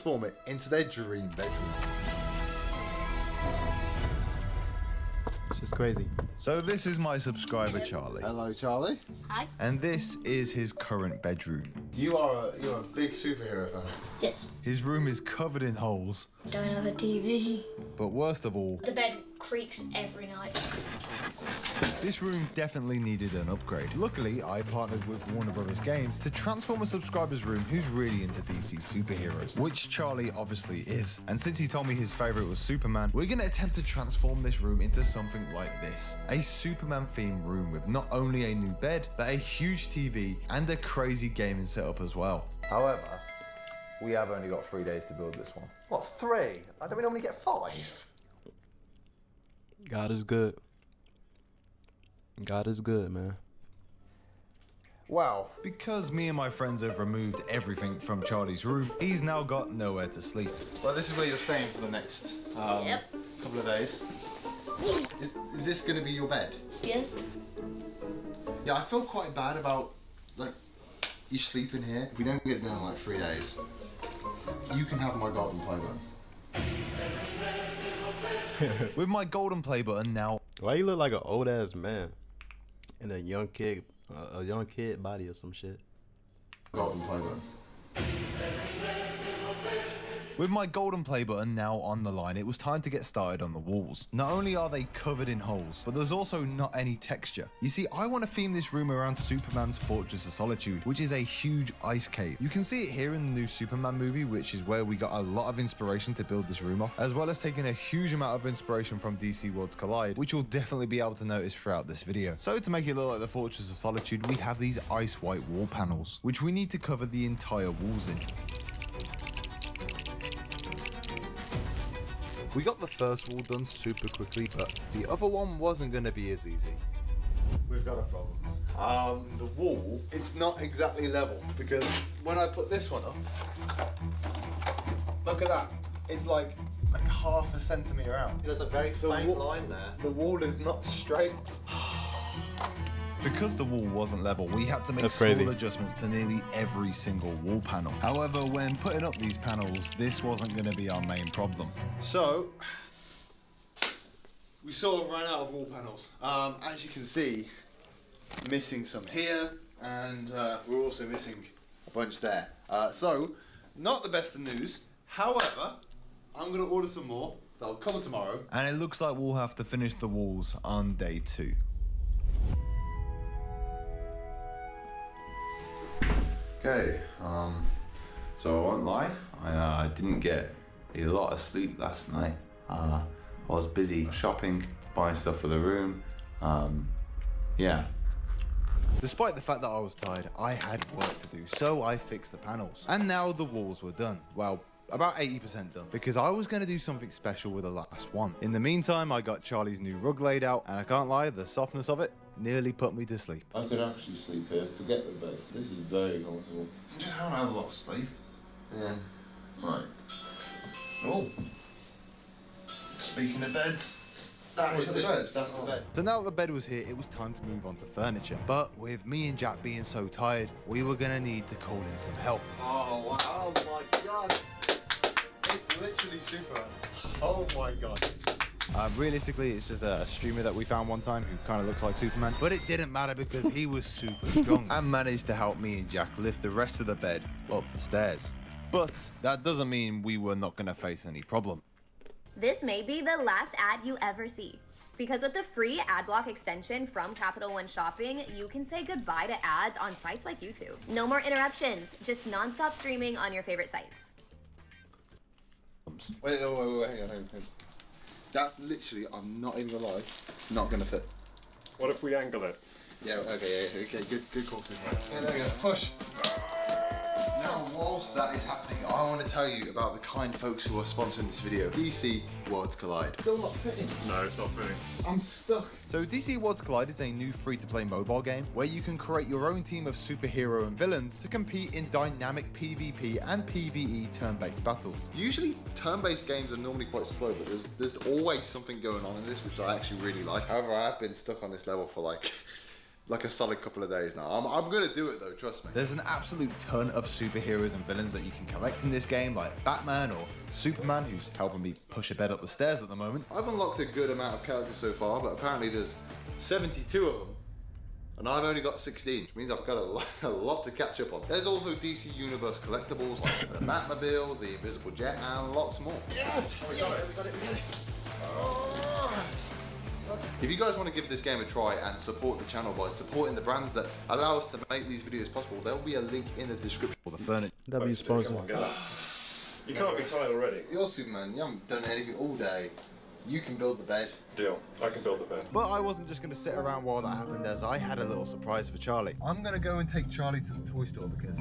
transform it into their dream bedroom. It's just crazy. So this is my subscriber, Charlie. Hello, Charlie. Hi. And this is his current bedroom. You're a big superhero fan. Yes. His room is covered in holes, Don't have a TV. but worst of all, The bed creaks every night. this room definitely needed an upgrade. Luckily, I partnered with Warner Brothers Games to transform a subscriber's room who's really into DC superheroes, which Charlie obviously is. And since he told me his favorite was Superman, we're gonna attempt to transform this room into something like this. A Superman themed room with not only a new bed, but a huge TV and a crazy gaming setup as well. However, we have only got 3 days to build this one. What, 3? I don't we normally get 5? God is good. God is good, man. Wow. Because me and my friends have removed everything from Charlie's room, he's now got nowhere to sleep. Well, this is where you're staying for the next couple of days. Is this going to be your bed? Yeah. Yeah, I feel quite bad about, like, you sleeping here. If we don't get done in like 3 days, you can have my golden play button. With my golden play button now. Why you look like an old ass man in a young kid body or some shit? Golden play button. With my golden play button now on the line, it was time to get started on the walls. Not only are they covered in holes, but there's also not any texture. You see, I want to theme this room around Superman's Fortress of Solitude, which is a huge ice cave. You can see it here in the new Superman movie, which is where we got a lot of inspiration to build this room off, as well as taking a huge amount of inspiration from DC Worlds Collide, which you'll definitely be able to notice throughout this video. So to make it look like the Fortress of Solitude, we have these ice white wall panels, which we need to cover the entire walls in. We got the first wall done super quickly, but the other one wasn't going to be as easy. We've got a problem. The wall, it's not exactly level, because when I put this one up, look at that. It's like half a centimetre out. There's a very faint line there. The wall is not straight. Because the wall wasn't level, we had to make small adjustments to nearly every single wall panel. However, when putting up these panels, this wasn't going to be our main problem. So, we sort of ran out of wall panels. As you can see, missing some here, and we're also missing a bunch there. So, not the best of news. However, I'm going to order some more. They'll come tomorrow. And it looks like we'll have to finish the walls on day 2. Okay, so I won't lie, I didn't get a lot of sleep last night. I was busy shopping, buying stuff for the room, yeah. Despite the fact that I was tired, I had work to do, so I fixed the panels. And now the walls were done. Well, about 80% done, because I was going to do something special with the last one. In the meantime, I got Charlie's new rug laid out, and I can't lie, the softness of it nearly put me to sleep. I could actually sleep here, forget the bed. This is very comfortable. I just haven't had a lot of sleep. Yeah. Right. Oh. Speaking of beds, that is the bed. That's the bed. So now that the bed was here, it was time to move on to furniture. But with me and Jack being so tired, we were gonna need to call in some help. Oh, wow. Oh, my God. It's literally Superman. Oh my god. Realistically, it's just a streamer that we found one time who kind of looks like Superman, but it didn't matter because he was super strong and managed to help me and Jack lift the rest of the bed up the stairs. But that doesn't mean we were not going to face any problem. This may be the last ad you ever see. Because with the free ad block extension from Capital One Shopping, you can say goodbye to ads on sites like YouTube. No more interruptions, just non-stop streaming on your favorite sites. Wait, hang on. That's literally, I'm not even gonna lie, not gonna fit. What if we angle it? Yeah, okay, good call, Superman. Yeah, there we go, push. Now, whilst that is happening, I want to tell you about the kind folks who are sponsoring this video. DC Worlds Collide. Still not fitting. No, it's not fitting. I'm stuck. So DC Worlds Collide is a new free-to-play mobile game where you can create your own team of superhero and villains to compete in dynamic PvP and PvE turn-based battles. Usually, turn-based games are normally quite slow, but there's always something going on in this which I actually really like. However, I have been stuck on this level for like like a solid couple of days now. I'm gonna do it though, trust me. There's an absolute ton of superheroes and villains that you can collect in this game, like Batman or Superman, who's helping me push a bed up the stairs at the moment. I've unlocked a good amount of characters so far, but apparently there's 72 of them. And I've only got 16, which means I've got a lot to catch up on. There's also DC Universe collectibles like the Batmobile, the Invisible Jet, and lots more. Yeah, we got it. If you guys want to give this game a try and support the channel by supporting the brands that allow us to make these videos possible, there'll be a link in the description for the furniture. W sponsor. Come on, get that. You can't be tired already. You're Superman, you haven't done anything all day. You can build the bed. Deal. I can build the bed. But I wasn't just going to sit around while that happened, as I had a little surprise for Charlie. I'm going to go and take Charlie to the toy store because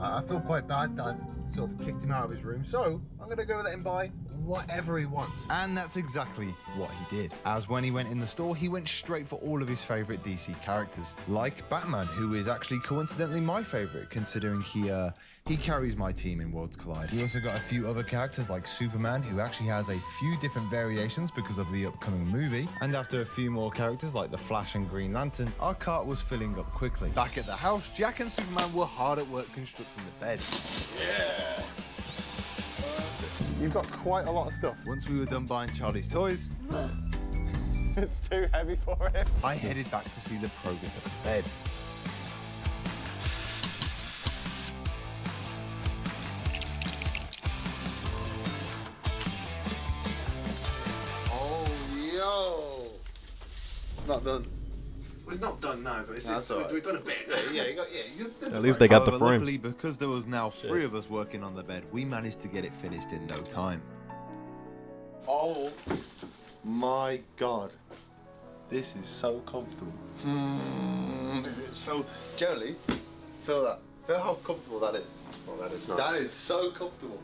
I feel quite bad that I've sort of kicked him out of his room. So I'm going to go let him buy whatever he wants. And that's exactly what he did. As when he went in the store, he went straight for all of his favorite DC characters, like Batman, who is actually coincidentally my favorite, considering he carries my team in Worlds Collide. He also got a few other characters like Superman, who actually has a few different variations because of the upcoming movie. And after a few more characters like the Flash and Green Lantern, our cart was filling up quickly. Back at the house, Jack and Superman were hard at work constructing the bed. Yeah. You've got quite a lot of stuff. Once we were done buying Charlie's toys, It's too heavy for him. I headed back to see the progress of the bed. Oh, yo. It's not done. We're not done now, but That's all right. we've done a bit. At least they got the However, frame. luckily, because there was now 3 of us working on the bed, we managed to get it finished in no time. Oh my god. This is so comfortable. It's so generally feel that. Feel how comfortable that is. Oh, that is nice. That is so comfortable.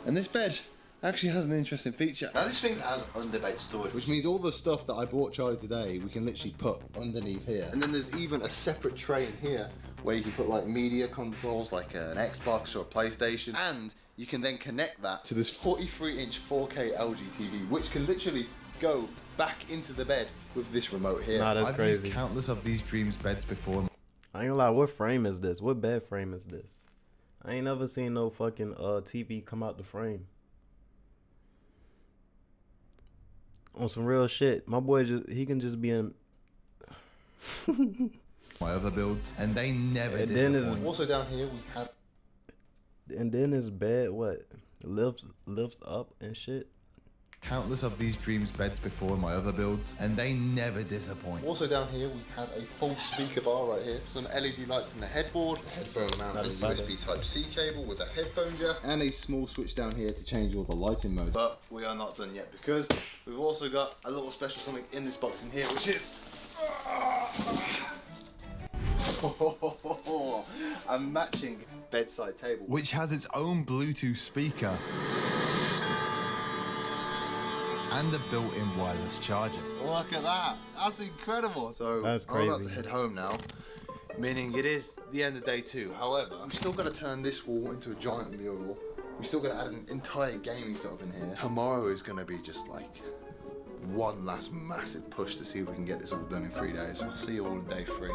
And this bed actually has an interesting feature. Now this thing has underbed storage, which means all the stuff that I bought Charlie today, we can literally put underneath here. And then there's even a separate tray in here where you can put like media consoles, like an Xbox or a PlayStation, and you can then connect that to this 43-inch 4K LG TV, which can literally go back into the bed with this remote here. Nah, that's I've crazy. used countless of these Dreams beds before. I ain't gonna lie, what frame is this? What bed frame is this? I ain't never seen no fucking TV come out the frame. On some real shit. My boy he can just be in My other builds, and they never And then there's- disappoint. Also down here we have and then his bed what? Lifts up and shit. Countless of these Dreams beds before in my other builds, and they never disappoint. Also down here we have a full speaker bar right here, some LED lights in the headboard, a headphone mount and a USB Type-C cable with a headphone jack, and a small switch down here to change all the lighting modes. But we are not done yet because we've also got a little special something in this box in here, which is a matching bedside table. Which has its own Bluetooth speaker and a built-in wireless charger. Look at that. That's incredible. So That's I'm about to crazy. head home now, meaning it is the end of day 2. However, we've still got to turn this wall into a giant mural. We've still got to add an entire gaming setup in here. Tomorrow is going to be just like one last massive push to see if we can get this all done in 3 days. I'll see you all in day 3.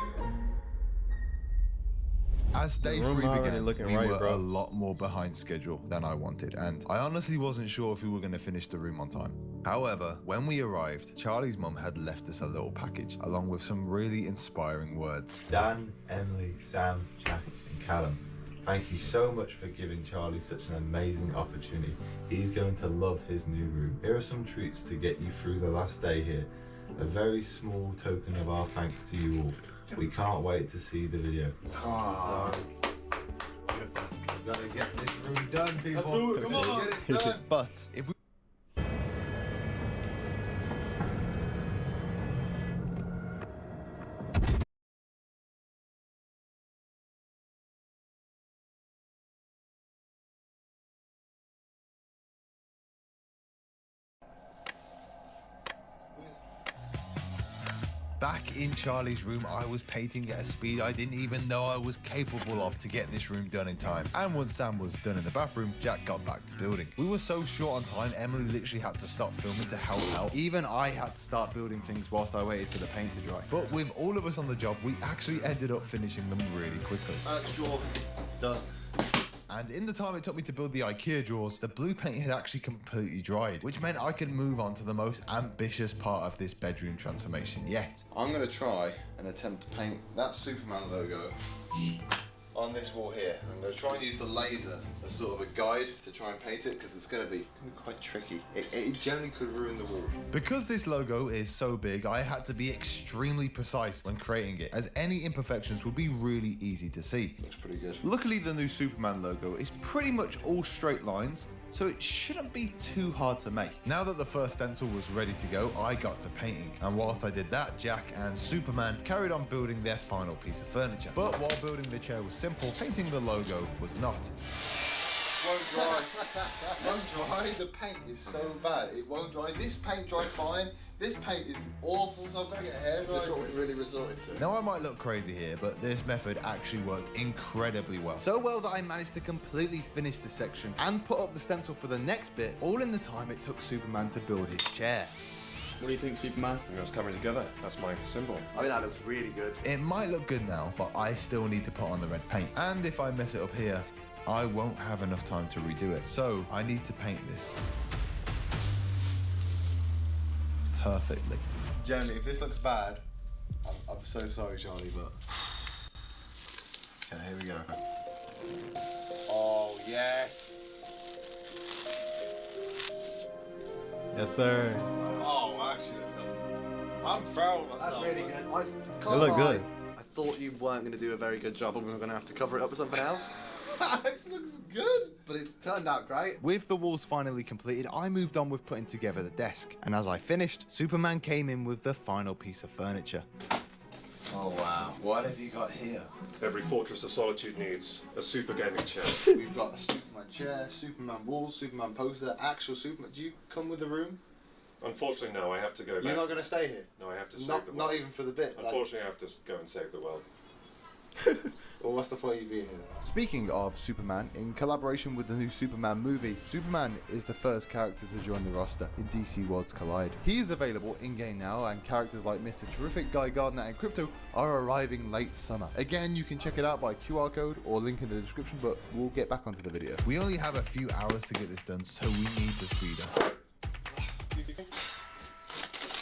As day room 3 already began, looking we right, were bro. a lot more behind schedule than I wanted, and I honestly wasn't sure if we were going to finish the room on time. However, when we arrived, Charlie's mum had left us a little package, along with some really inspiring words. Dan, Emily, Sam, Jack, and Callum, thank you so much for giving Charlie such an amazing opportunity. He's going to love his new room. Here are some treats to get you through the last day here. A very small token of our thanks to you all. We can't wait to see the video. So, we've got to get this room done, people. Come on. Get it done. But if we back in Charlie's room, I was painting at a speed I didn't even know I was capable of to get this room done in time. And once Sam was done in the bathroom, Jack got back to building. We were so short on time, Emily literally had to stop filming to help out. Even I had to start building things whilst I waited for the paint to dry. But with all of us on the job, we actually ended up finishing them really quickly. Drawer done. And in the time it took me to build the IKEA drawers, the blue paint had actually completely dried, which meant I could move on to the most ambitious part of this bedroom transformation yet. I'm gonna try and attempt to paint that Superman logo on this wall here. I'm gonna try and use the laser as sort of a guide to try and paint it, because it's gonna be quite tricky. It generally could ruin the wall. Because this logo is so big, I had to be extremely precise when creating it, as any imperfections would be really easy to see. Looks pretty good. Luckily, the new Superman logo is pretty much all straight lines, so it shouldn't be too hard to make. Now that the first stencil was ready to go, I got to painting. And whilst I did that, Jack and Superman carried on building their final piece of furniture. But while building the chair was simple, painting the logo was not. Won't dry. Won't dry. The paint is so bad. It won't dry. This paint dried fine. This paint is awful, so I've got to get a hair dryer. This is what we really resorted to. Now I might look crazy here, but this method actually worked incredibly well. So well that I managed to completely finish the section and put up the stencil for the next bit, all in the time it took Superman to build his chair. What do you think, Superman? I think that's coming together. That's my symbol. I think that looks really good. It might look good now, but I still need to put on the red paint. And if I mess it up here, I won't have enough time to redo it. So I need to paint this perfectly. Generally, if this looks bad, I'm so sorry, Charlie, but... Okay, here we go. Oh, yes. Yes, sir. Oh, actually, I'm proud of myself. That's really good. I It can't look lie. good. I thought you weren't going to do a very good job, and we were going to have to cover it up with something else. This looks good. But it's turned out great. With the walls finally completed, I moved on with putting together the desk. And as I finished, Superman came in with the final piece of furniture. Oh, wow. What have you got here? Every Fortress of Solitude needs a super gaming chair. We've got a Superman chair, Superman walls, Superman poster, actual Superman. Do you come with the room? Unfortunately, no, I have to go back. You're not going to stay here? No, I have to save Not, the world. not even for the bit? Unfortunately, I have to go and save the world. Well, what's the point of you being here? Speaking of Superman, in collaboration with the new Superman movie, Superman is the first character to join the roster in DC Worlds Collide. He is available in-game now, and characters like Mr. Terrific, Guy Gardner, and Crypto are arriving late summer. Again, you can check it out by QR code or link in the description, but we'll get back onto the video. We only have a few hours to get this done, so we need to speed up.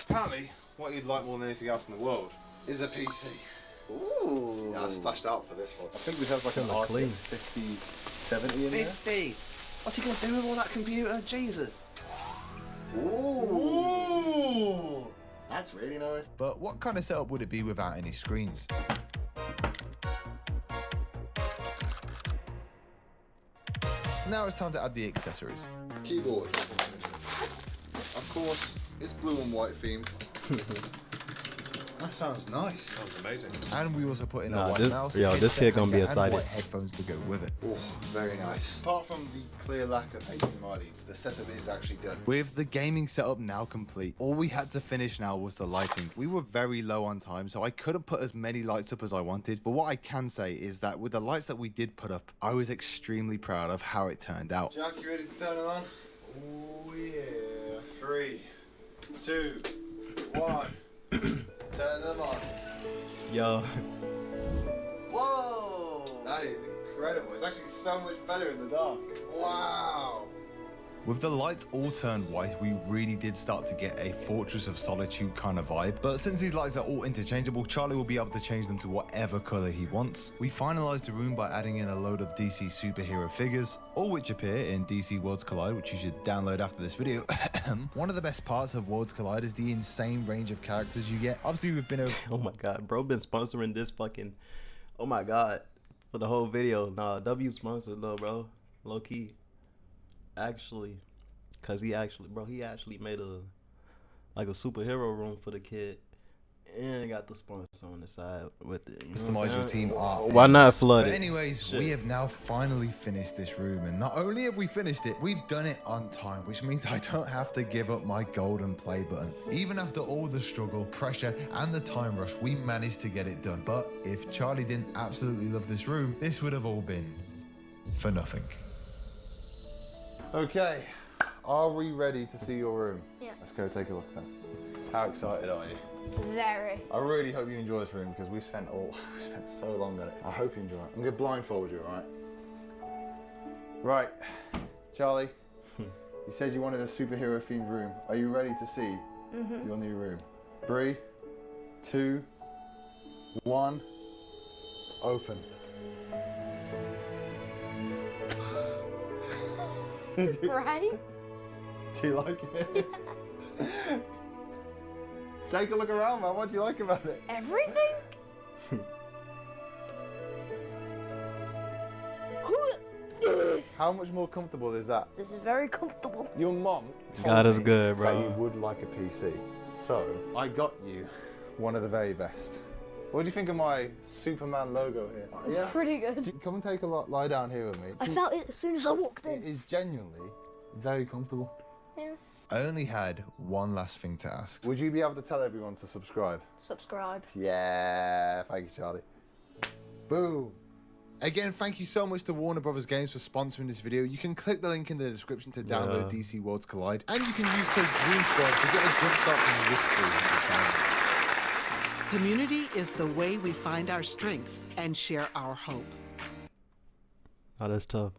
Apparently, what you'd like more than anything else in the world is a PC. Ooh. Yeah, I splashed out for this one. I think we have like an RTX clean 5070 in there. 50. What's he going to do with all that computer? Jesus. Ooh. Ooh! That's really nice. But what kind of setup would it be without any screens? Now it's time to add the accessories. Keyboard. Of course, it's blue and white themed. That sounds nice. Sounds amazing. And we also put in Nah, a white this- mouse, yo, this headset kid gonna be and excited. white headphones to go with it. Oh, very nice. Apart from the clear lack of HDMI leads, the setup is actually done. With the gaming setup now complete, all we had to finish now was the lighting. We were very low on time, so I couldn't put as many lights up as I wanted. But what I can say is that with the lights that we did put up, I was extremely proud of how it turned out. Jack, you ready to turn it on? Oh yeah. 3, 2, 1. Turn them on. Yo, Whoa! That is incredible. It's actually so much better in the dark. Wow! With the lights all turned white, we really did start to get a Fortress of Solitude kind of vibe. But since these lights are all interchangeable, Charlie will be able to change them to whatever color he wants. We finalized the room by adding in a load of DC superhero figures, all which appear in DC Worlds Collide, which you should download after this video. One of the best parts of Worlds Collide is the insane range of characters you get. Obviously, we've been over... oh my god, bro been sponsoring this fucking, oh my god, for the whole video. Nah, W sponsored though, bro, low key. Actually, cause he actually made a like a superhero room for the kid, And got the sponsor on the side with it. You know Customize what your I'm team saying? art. Why not flood But it? anyways, Shit. we have now finally finished this room, and not only have we finished it, we've done it on time, which means I don't have to give up my golden play button. Even after all the struggle, pressure, and the time rush, we managed to get it done. But if Charlie didn't absolutely love this room, this would have all been for nothing. Okay, are we ready to see your room? Yeah. Let's go take a look then. How excited are you? Very. I really hope you enjoy this room because we spent so long on it. I hope you enjoy it. I'm gonna blindfold you, alright? Right, Charlie, you said you wanted a superhero themed room. Are you ready to see your new room? 3, 2, 1, open. Right? Do you like it? Take a look around, man. What do you like about it? Everything? How much more comfortable is that? This is very comfortable. Your mom told God is me good, that bro. you would like a PC. So, I got you one of the very best. What do you think of my Superman logo here? It's pretty good. Come and take a lie down here with me. I felt it as soon as I walked It in. is genuinely very comfortable. Yeah. I only had one last thing to ask. Would you be able to tell everyone to subscribe? Subscribe. Yeah, thank you, Charlie. Boom. Again, thank you so much to Warner Brothers Games for sponsoring this video. You can click the link in the description to download DC Worlds Collide, and you can use code DreamSquad to get a jump start from this free. Community is the way we find our strength and share our hope. Oh, that's tough.